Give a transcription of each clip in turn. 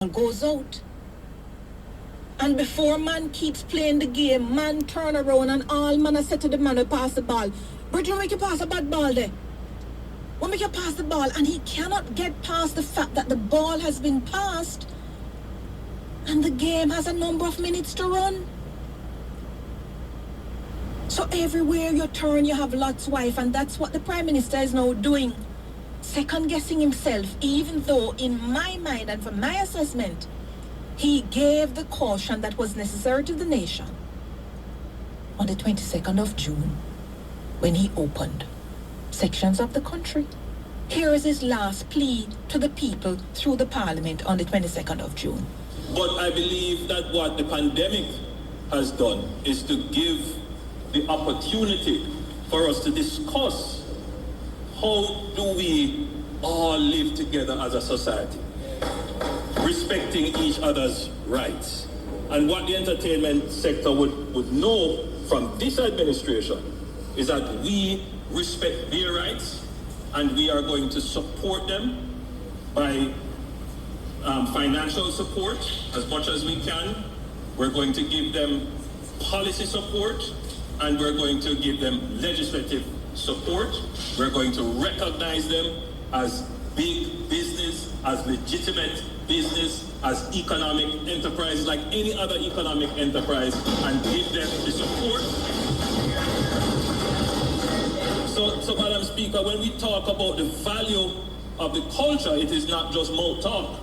goes out. And before man keeps playing the game, man turn around and all man has said to the man who pass the ball, Bridget, make you pass a bad ball there. What make you pass the ball? And he cannot get past the fact that the ball has been passed and the game has a number of minutes to run. So everywhere you turn, you have Lot's wife, and that's what the Prime Minister is now doing. Second guessing himself, even though in my mind and from my assessment, he gave the caution that was necessary to the nation on the 22nd of June when he opened sections of the country. Here is his last plea to the people through the Parliament on the 22nd of June. But I believe that what the pandemic has done is to give the opportunity for us to discuss how do we all live together as a society, respecting each other's rights. And what the entertainment sector would know from this administration is that we respect their rights and we are going to support them by financial support as much as we can. We're going to give them policy support and we're going to give them legislative support. We're going to recognize them as big business, as legitimate business, as economic enterprise, like any other economic enterprise, and give them the support. So Madam Speaker, when we talk about the value of the culture, it is not just mouth talk.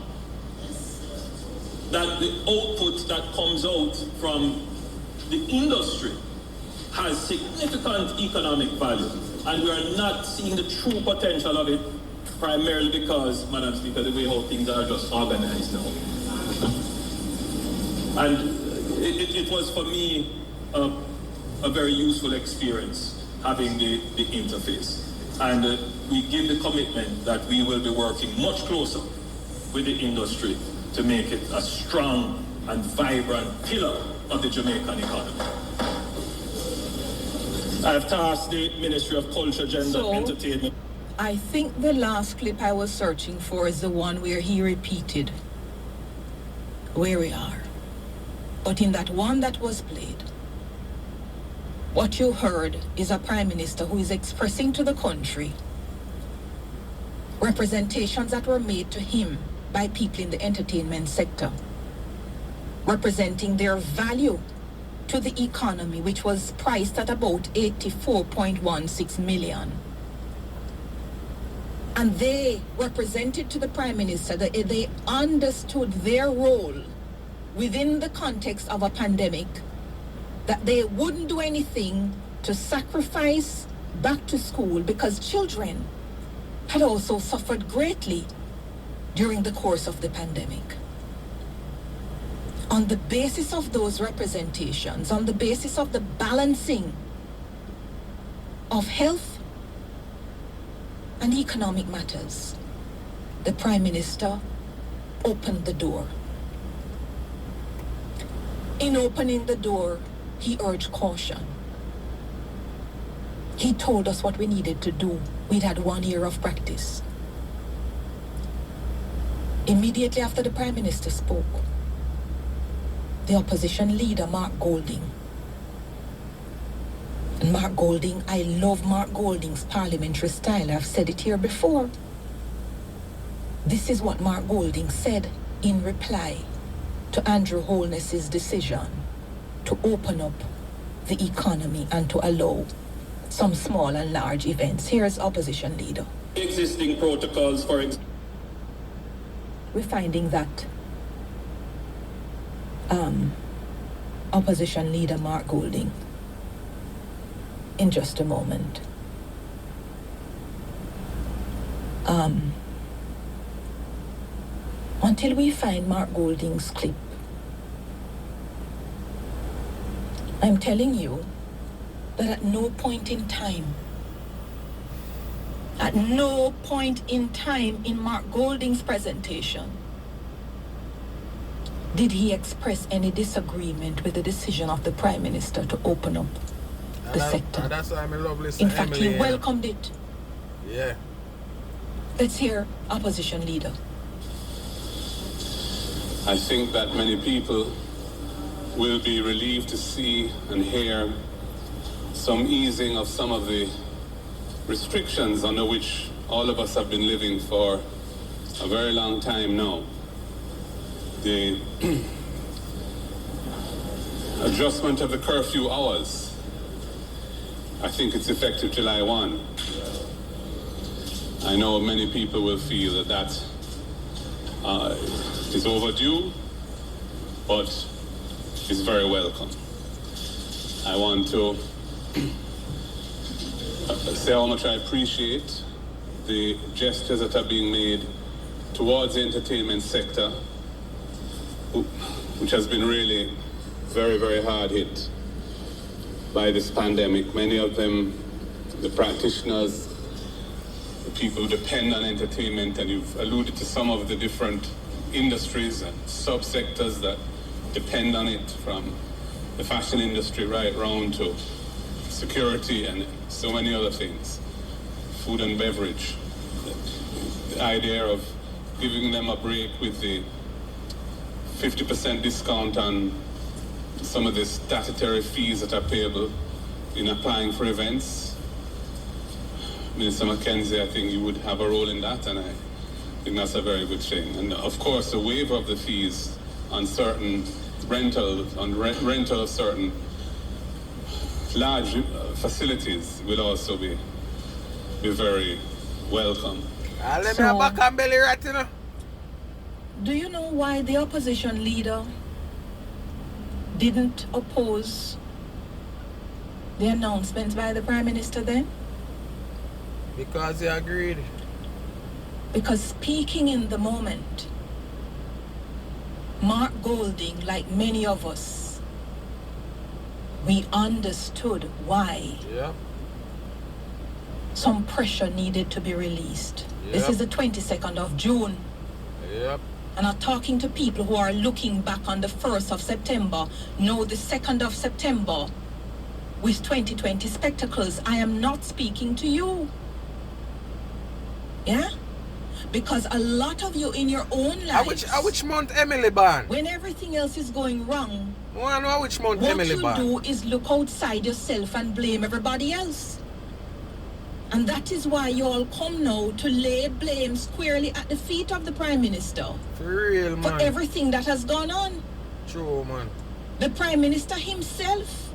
That the output that comes out from the industry has significant economic value, and we are not seeing the true potential of it, primarily because, Madam Speaker, the way how things are just organized now. And it was for me a very useful experience having the interface. And we give the commitment that we will be working much closer with the industry to make it a strong and vibrant pillar of the Jamaican economy. I've tasked the Ministry of Culture, Gender, Entertainment. I think the last clip I was searching for is the one where he repeated where we are. But in that one that was played, what you heard is a Prime Minister who is expressing to the country representations that were made to him by people in the entertainment sector, representing their value to the economy, which was priced at about 84.16 million. And they represented to the Prime Minister that they understood their role within the context of a pandemic, that they wouldn't do anything to sacrifice back to school because children had also suffered greatly during the course of the pandemic. On the basis of those representations, on the basis of the balancing of health and economic matters, the Prime Minister opened the door. In opening the door, he urged caution. He told us what we needed to do. We'd had 1 year of practice. Immediately after the Prime Minister spoke, the opposition leader, Mark Golding. And Mark Golding, I love Mark Golding's parliamentary style. I've said it here before. This is what Mark Golding said in reply to Andrew Holness's decision to open up the economy and to allow some small and large events. Here's opposition leader. Existing protocols, for example. We're finding that opposition leader Mark Golding in just a moment. Until we find Mark Golding's clip, I'm telling you that at no point in time in Mark Golding's presentation did he express any disagreement with the decision of the Prime Minister to open up the sector. That's why I'm in love with in fact, Emily, he welcomed it. Yeah. Let's hear opposition leader. I think that many people will be relieved to see and hear some easing of some of the restrictions under which all of us have been living for a very long time now. The adjustment of the curfew hours, I think it's effective July 1. I know many people will feel that is overdue, but it's very welcome. I want to say how much I appreciate the gestures that are being made towards the entertainment sector, which has been really very, very hard hit by this pandemic. Many of them, the practitioners, the people who depend on entertainment, and you've alluded to some of the different industries and subsectors that depend on it, from the fashion industry right round to security and so many other things, food and beverage. The idea of giving them a break with the 50% discount on some of the statutory fees that are payable in applying for events. Minister Mackenzie, I think you would have a role in that, and I think that's a very good thing. And of course, the waiver of the fees on certain rental of certain large facilities will also be very welcome. Do you know why the opposition leader didn't oppose the announcements by the Prime Minister then? Because he agreed. Because speaking in the moment, Mark Golding, like many of us, we understood why some pressure needed to be released. This is the 22nd of June. And I'm talking to people who are looking back on the 1st of September. No, the 2nd of September with 2020 spectacles. I am not speaking to you. Yeah? Because a lot of you in your own lives... Which month Emily born? When everything else is going wrong... I know which month what Emily you born. do is look outside yourself and blame everybody else. And that is why you all come now to lay blame squarely at the feet of the Prime Minister. For real, man. For everything that has gone on. True, man. The Prime Minister himself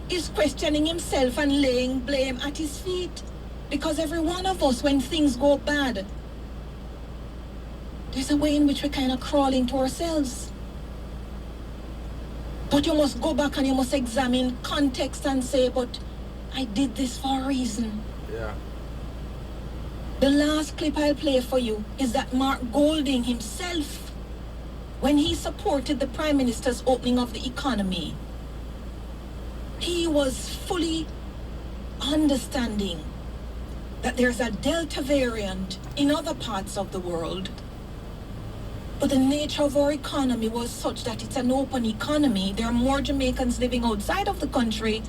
is questioning himself and laying blame at his feet. Because every one of us, when things go bad, there's a way in which we kind of crawl into ourselves. But you must go back and you must examine context and say, but I did this for a reason. Yeah. The last clip I'll play for you is that Mark Golding himself, when he supported the Prime Minister's opening of the economy, he was fully understanding that there's a Delta variant in other parts of the world. But the nature of our economy was such that it's an open economy. There are more Jamaicans living outside of the country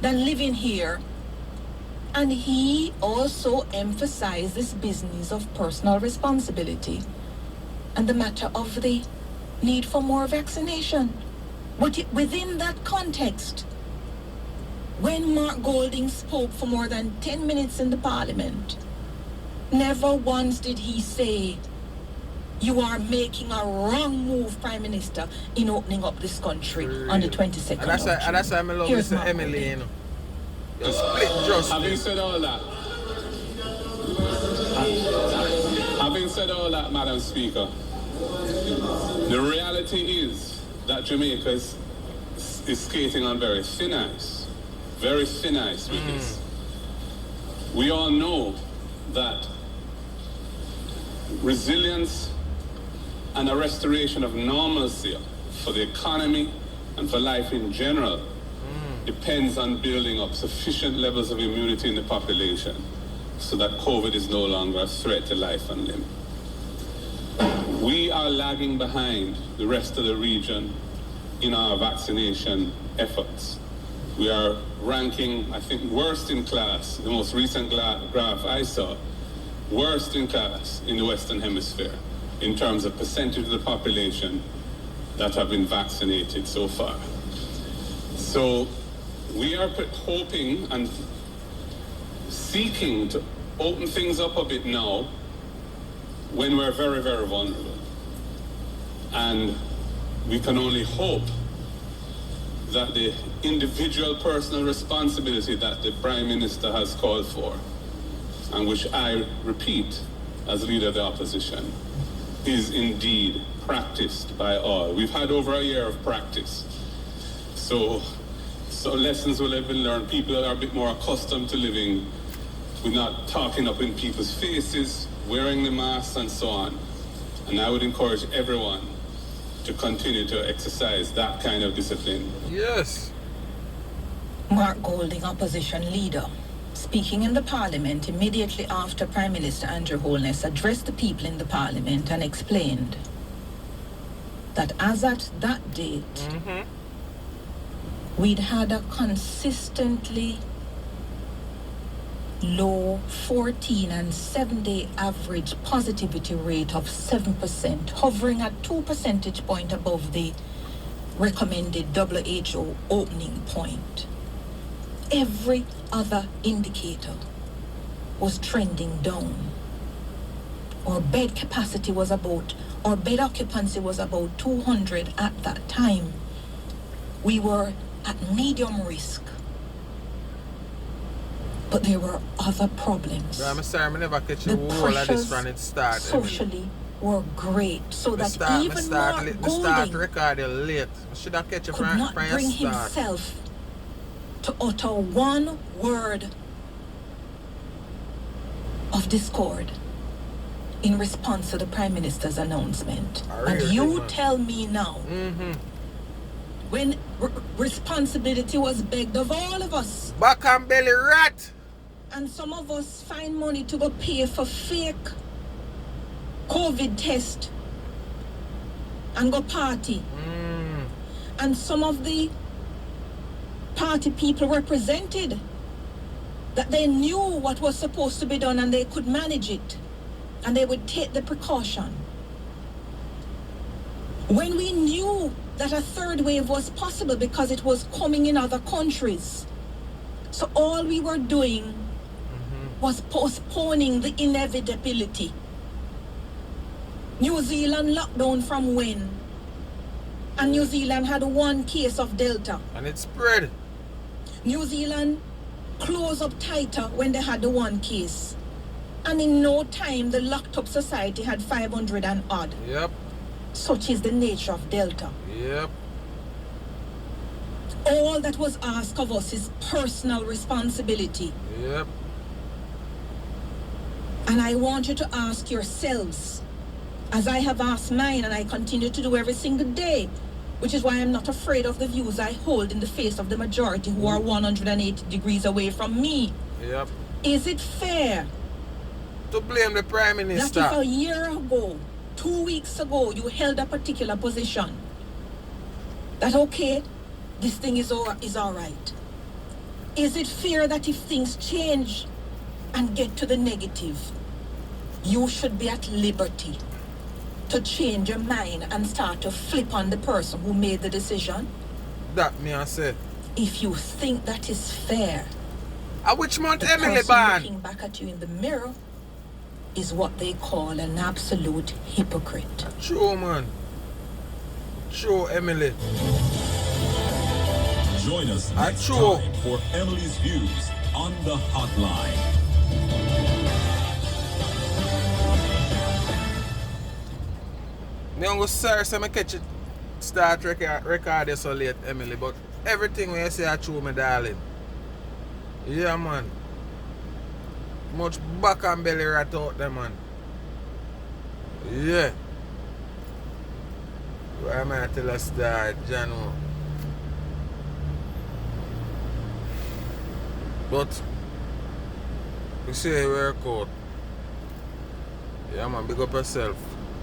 than living here. And he also emphasized this business of personal responsibility and the matter of the need for more vaccination. But within that context, when Mark Golding spoke for more than 10 minutes in the Parliament, never once did he say, you are making a wrong move, Prime Minister, in opening up this country on the 22nd of June. And that's why I love Mr. Emily, you know. You split justice. Having said all that, Madam Speaker, the reality is that Jamaica is skating on very thin ice with this. We all know that resilience and a restoration of normalcy for the economy and for life in general depends on building up sufficient levels of immunity in the population so that COVID is no longer a threat to life and limb. We are lagging behind the rest of the region in our vaccination efforts. We are ranking, I think, worst in class, the most recent graph I saw, worst in class in the Western Hemisphere. in terms of percentage of the population that have been vaccinated so far. So we are hoping and seeking to open things up a bit now when we're very, very vulnerable. And we can only hope that the individual personal responsibility that the Prime Minister has called for, and which I repeat as leader of the opposition, is indeed practiced by all. We've had over a year of practice. So lessons will have been learned. People are a bit more accustomed to living with not talking up in people's faces, wearing the masks and so on. And I would encourage everyone to continue to exercise that kind of discipline. Yes. Mark Golding, opposition leader, speaking in the parliament immediately after Prime Minister Andrew Holness addressed the people in the parliament and explained that as at that date, we'd had a consistently low 14 and 7-day average positivity rate of 7%, hovering at 2 percentage points above the recommended WHO opening point. Every other indicator was trending down. Our bed capacity was our bed occupancy was about 200 at that time. We were at medium risk. But there were other problems. I'm sorry, I never catch the whole of this from its start. Socially were great, so that even Mark Golding recording late. Should I catch could not bring himself to utter one word of discord in response to the Prime Minister's announcement. And you tell me now, when responsibility was begged of all of us, back and belly rat, and some of us find money to go pay for fake COVID test and go party. And some of the party people represented that they knew what was supposed to be done and they could manage it and they would take the precaution. When we knew that a third wave was possible because it was coming in other countries, so all we were doing was postponing the inevitability. New Zealand lockdown from when? And New Zealand had 1 case of Delta. And it spread. New Zealand closed up tighter when they had the 1 case. And in no time, the locked up society had 500 and odd. Yep. Such is the nature of Delta. Yep. All that was asked of us is personal responsibility. Yep. And I want you to ask yourselves, as I have asked mine and I continue to do every single day, which is why I'm not afraid of the views I hold in the face of the majority who are 180 degrees away from me. Yep. Is it fair to blame the Prime Minister that if a year ago, 2 weeks ago, you held a particular position, that okay, this thing is all right? Is it fair that if things change and get to the negative, you should be at liberty to change your mind and start to flip on the person who made the decision? That me I say. If you think that is fair, which month the Emily person ban? looking back at you in the mirror is what they call an absolute hypocrite. True, man. True, Emily. Join us next true. time for Emily's Views on the Hotline. Me go sorry so I catch it start record so late, Emily, but everything when you say I true, my darling. Yeah, man. Much back and belly rat out there, man. Yeah. Why am I tell us that, Jano? But we say work out. Yeah, man, big up yourself.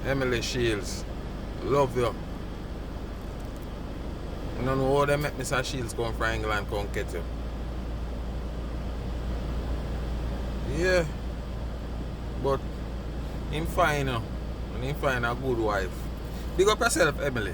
Emily Shields, love you. I don't know how they make Mr. Shields come from England come get you. Yeah, but him fine now. When you find a good wife. Big up yourself, Emily.